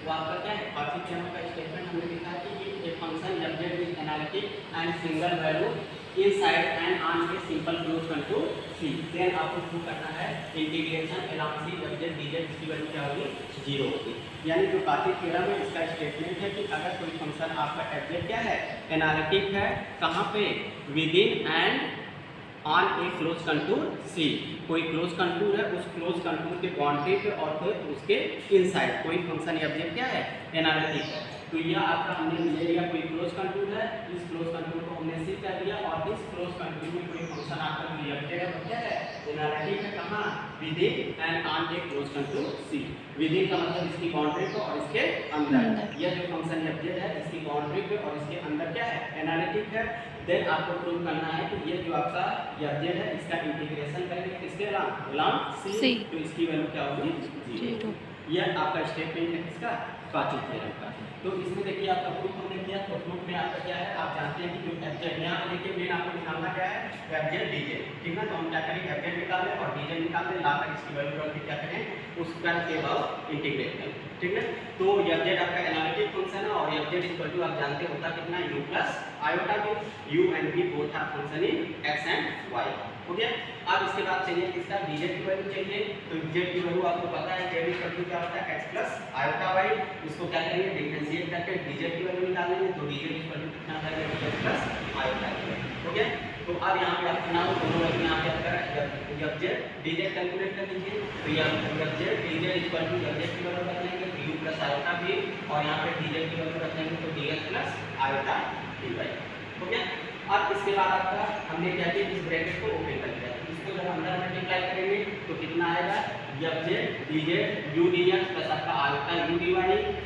वो आपका क्या है, कॉची थ्योरम का स्टेटमेंट हमने लिखा है कि एक function f z is analytic and single value inside and on a simple close contour c। Then आपको प्रूव करना है integration along c f z dz इसकी वैल्यू क्या होगी, 0 होगी। यानी जो कॉची थ्योरम है इसका स्टेटमेंट है कि अगर कोई फंक्शन आपका f z क्या है, एनालिटिक है, कहाँ पे, with in and on a close contour C, कोई क्लोज कंटूर है, उस क्लोज कंटूर के बाउंड्री पे और फिर उसके इनसाइड कोई फंक्शन या ऑब्जेक्ट क्या है, एनालिटिक है। तो यह आपका हमने ले लिया कोई क्लोज कंटूर है, इस क्लोज कंटूर को हमने सी कर दिया और इस क्लोज कंटूर में कोई फंक्शन आपका जो ऑब्जेक्ट है वो क्या है, एनालिटिक है, कहाँ, with in and on a close contour C. With in का मतलब इसकी बाउंड्री पे और इसके अंदर, यह जो फंक्शन ऑब्जेक्ट है इसकी बाउंड्री पे और इसके अंदर क्या है, एनालिटिक है। देन आपको प्रूव करना है कि ये जो आपका ऑब्जेक्ट है इसका इंटीग्रेशन करेंगे किसके अलोंग सी, तो इसकी वैल्यू क्या होगी, 0। यह आपका स्टेटमेंट है किसका, कॉची थ्योरम का। तो इसमें देखिए आपका प्रूफ हमने किया, तो प्रूफ में आपका क्या है, आप जानते हैं कि जो ऑब्जेक्ट यहाँ पे देखिए मेन आपको निकालना क्या है, ऑब्जेक्ट डीजे, ठीक ना। तो हम क्या करेंगे, ऑब्जेक्ट निकाल लें और डीजे निकाल लें, ला कर इसकी वैल्यू रख के क्या करें, उसका के बाद इंटीग्रेट करें, ठीक है। तो ऑब्जेक्ट आपका एनालिटिक फंक्शन है और ऑब्जेक्ट इक्वल टू आप जानते होता कितना, u प्लस आयोटा भी, u and v both are function in x and y, हो गया। अब इसके बाद चाहिए किसका, dz की वैल्यू चाहिए। तो z की वैल्यू आपको पता है, z इक्वल टू क्या होता है, x प्लस आयोटा y। इसको क्या करेंगे, डिफरेंशिएट करके dz की वैल्यू निकालेंगे, तो dz इक्वल टू कितना आ जाएगा, dz प्लस आयोटा, हो गया। तो अब यहाँ पे आपको नाम दोनों वैल्यू यहाँ पे आपका ऑब्जेक्ट dz कैलकुलेट कर लीजिए। तो ये object dz equal to object की वैल्यू रख लेंगे तो u प्लस आयोटा भी, और यहाँ पे dz की वैल्यू रख लेंगे तो dx प्लस आयोटा dy, हो गया। अब इसके बाद आपका हमने क्या किया, इस ब्रैकेट को ओपन कर दिया, इसको जब अंदर मल्टीप्लाई करेंगे तो कितना आएगा, object dz u dx plus आपका आयोटा u dy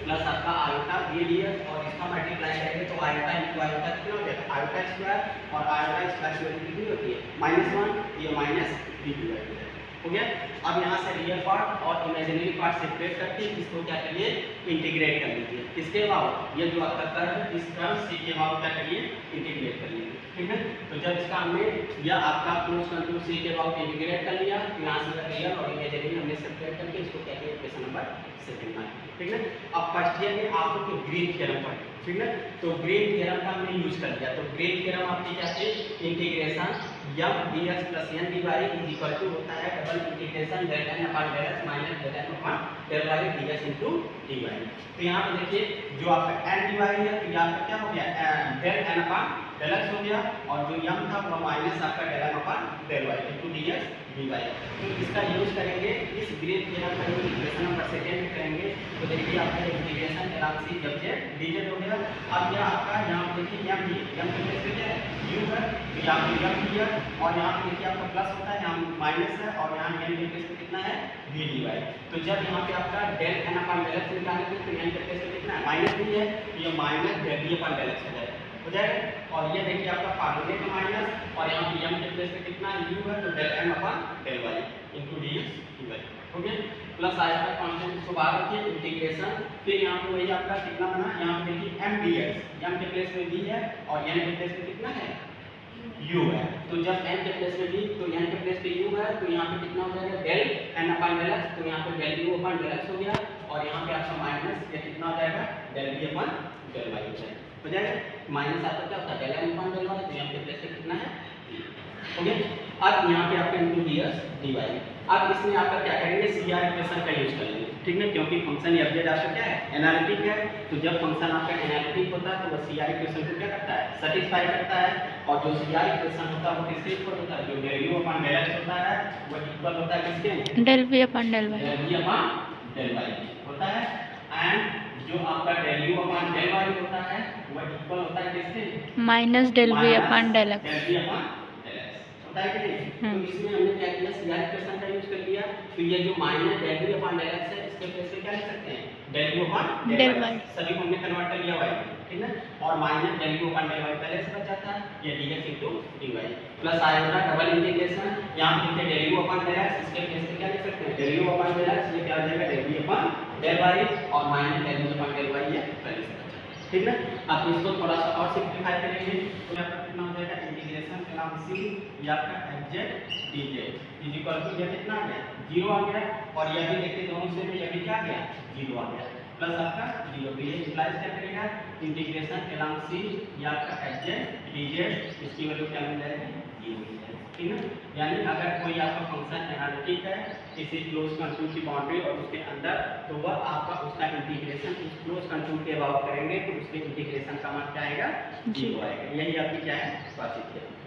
प्लस आपका आयोटा v dx, और इसका मल्टीप्लाई करेंगे तो आयोटा इंटू आयोटा कितना हो जाएगा, आयोटा स्क्वायर, और आयोटा स्क्वायर की वैल्यू कितनी होती है, -1, ये माइनस v dy हो गया। अब यहाँ से रियल पार्ट और इमेजिनरी पार्ट सेपरेट करके इसको क्या करिए, इंटीग्रेट कर लीजिए। किसके बाद, ये जो आपका कर्व है इस कर्व सी के बाद क्या करिए, इंटीग्रेट कर लीजिए, ठीक है। तो जब इसका हमने या आपका क्लोज कंटूर सी के बाद इंटीग्रेट कर लिया, तो यहाँ से रियल और इमेजिनरी हमने सेपरेट करके इसको क्या किया, इक्वेशन नंबर 2 में, ठीक है। अब फर्स्ट ईयर में आपको ग्रीन थ्योरम पढ़े, ठीक है। तो ग्रीन थ्योरम का हमने यूज कर लिया। तो ग्रीन थ्योरम आपकी क्या है, integration m dx plus n dy is equal to होता है double integration del n upon del x minus del n upon del y dx into dy। तो यहाँ पे देखिए जो आपका n dy है, तो यहाँ पे क्या हो गया, del n upon del x हो गया, और जो m था वो माइनस आपका del m upon del y into dx dy। तो इसका यूज करेंगे, इस ग्रीन थ्योरम का यूज इक्वेशन नंबर 2 में करेंगे। तो देखिए आपका इंटीग्रेशन अलोंग सी ऑब्जेक्ट dz हो गया। अब यह आपका यहाँ पे देखिए m की प्लेस पे क्या है, u है, तो यहाँ पे m दिया, और यहाँ पे देखिए आपका प्लस होता है, यहाँ माइनस है, और यहाँ n के प्लेस पे कितना है, v dy। तो जब यहाँ पे आपका del n upon del x निकालेंगे तो n के प्लेस पे कितना है, माइनस v है, तो ये minus del v upon del x हो जाएगा। और ये देखिए आपका फार्मूले का माइनस, और यहाँ पे m के प्लेस पे कितना u है, तो del m upon del y into dx dy, हो गया। प्लस आया था कांस्टेंट को बाहर रखिए, इंटीग्रेशन, फिर यहाँ पे वही आपका कितना बना, यहाँ पे देखिए m dx, m के प्लेस में v है और n के प्लेस में कितना है, u है। तो जब n के प्लेस में v, तो n के प्लेस पे u है, तो यहाँ पे कितना हो जाएगा, del n upon del x, तो यहाँ पे del u upon del x हो गया, और यहाँ पे आपका माइनस ये कितना हो जाएगा, del v upon del y हो जाएगा। माइनस आपका क्या होता है, del m upon del y, तो यहाँ पे प्लेस पे कितना है, हो गया। अब यहाँ पे आपका इनटू dx dy। अब इसमें आपका क्या करेंगे, CR इक्वेशन का यूज करेंगे, ठीक है, क्योंकि फंक्शन ऑब्जेक्ट आपका क्या है, एनालिटिक है। तो जब फंक्शन आपका एनालिटिक होता है तो वह CR इक्वेशन को क्या करता है, सेटिस्फाई करता है। और जो CR इक्वेशन होता है वो किसके इक्वल होता है, जो del u upon del x होता है वो इक्वल होता है किसके, del v upon del y, del v upon del y होता है। एंड जो आपका del u upon del y होता है वो इक्वल होता है किसके, minus del v upon del x, del v upon del x होता है कि नहीं। तो इसमें हमने क्या किया, CR इक्वेशन का यूज कर लिया। तो ये जो minus del v upon del x है, इसके प्लेस पे क्या लिख सकते हैं, del u upon del y, सभी को हमने कन्वर्ट कर लिया y, ठीक है। और minus del u upon del y पहले से बच जाता है, ये dx इनटू dy प्लस आएगा डबल इंटीग्रेशन, यहाँ पे लिखते del u upon del x, इसके प्लेस पे क्या लिख सकते हैं, del u upon del x, ये क्या आ जाएगा, del v upon del y, और minus del u upon del y ये पहले से बचा, ठीक है। अब इसको थोड़ा सा और सिंपलीफाई करेंगे तो यहाँ पर कितना हो जाएगा, इंटीग्रेशन अलोंग सी या आपका object dz is equal to, ये कितना आ गया, 0 आ गया, और यह भी देखिए दोनों से में यह भी क्या आ गया, 0 आ गया। प्लस आपका 0, तो ये इम्प्लाइज क्या करेगा, इंटीग्रेशन अलोंग सी, ये आपका एच डीजेड, इसकी वैल्यू क्या मिल जाएगी, 0 मिल जाएगी, ठीक है। यानी अगर कोई आपका फंक्शन एनालिटिक है किसी क्लोज कंट्रोल की बाउंड्री और उसके अंदर, तो वह आपका उसका इंटीग्रेशन उस क्लोज कंट्रोल के अबाउट करेंगे तो उसके इंटीग्रेशन का मान क्या आएगा, 0 आएगा। यही आपकी क्या है, बातचीत है।